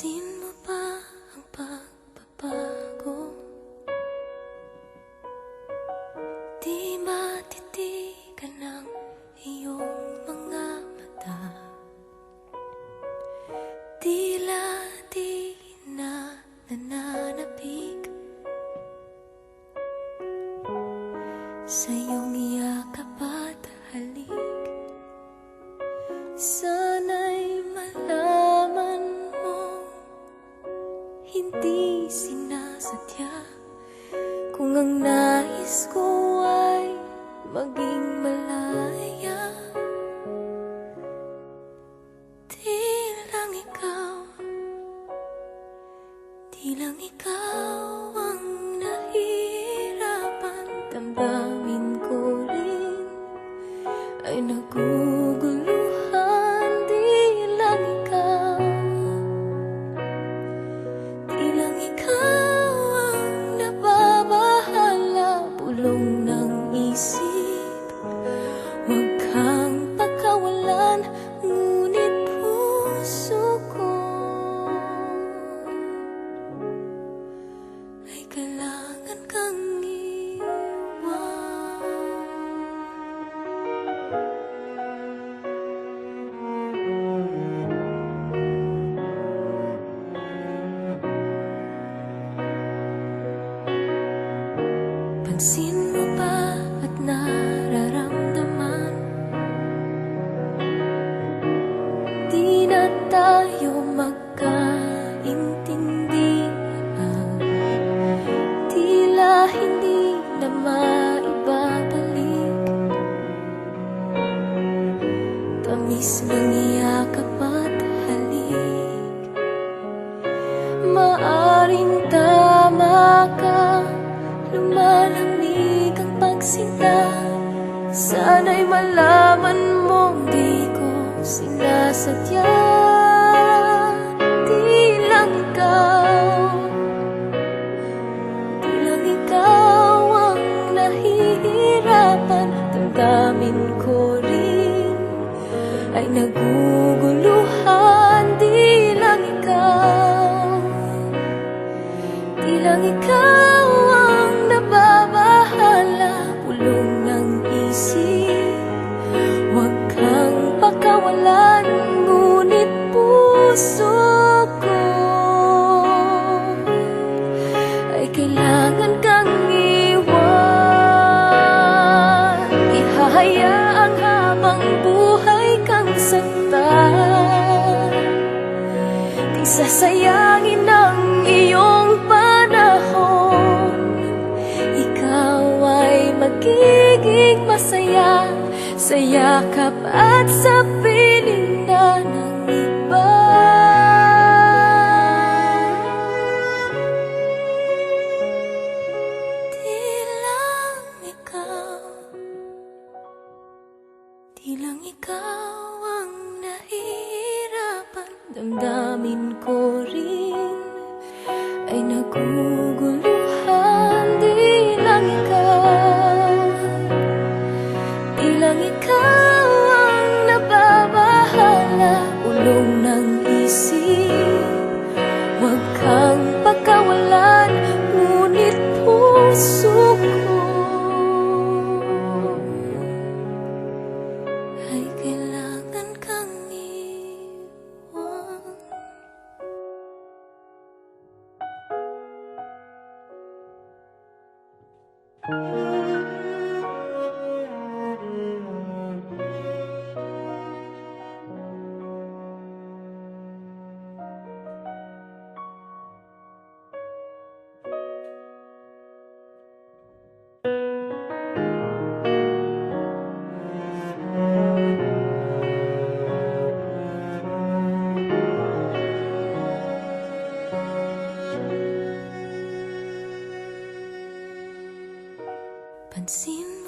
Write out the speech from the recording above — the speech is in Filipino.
Pansin mo ba ang pagbabago? Di matitigan ng iyong mga mata. Tila di na nananapig sa iyong yakap at halik. Sana'y malaman mo, hindi sinasadya. Kung ang nais ko ay maging malaya, di lang ikaw ang nahihirapan. Damdamin ko rin ay naguguluhan. Di lang ikaw ang nababahala. Bulong ng isip, huwag kang pagkawalan. Ngunit puso ko ay kailangan kang iwan. Pansin mo ba at nararamdaman? Di na tayo magkaintindihan. Tila hindi na maibabalik tamis ng yakap at halik. Maaring tama ka, lumalamig ang pagsinta. Sana'y malaman mong di ko sinasadya. Di lang ikaw ang nahihirapan. Damdamin ko rin ay naguguluhan. Di lang ikaw ang nababahala. Bulong ng isip, huwag kang pakawalan. Ngunit puso ko ay kailangan kang iwan. Ihahayaang habang buhay kang saktan. Di sasayangin ang iyong panahon. Ikaw ay magiging masaya sa yakap at sa piling na ng iba. Di lang ikaw ang nahihirapan. Damdamin ko rin ay naguguluhan. Di lang ikaw ang nababahala. Ulong ng isip, huwag kang pagkawalan. Ngunit puso ko ay kailangan kang iwan. Pansin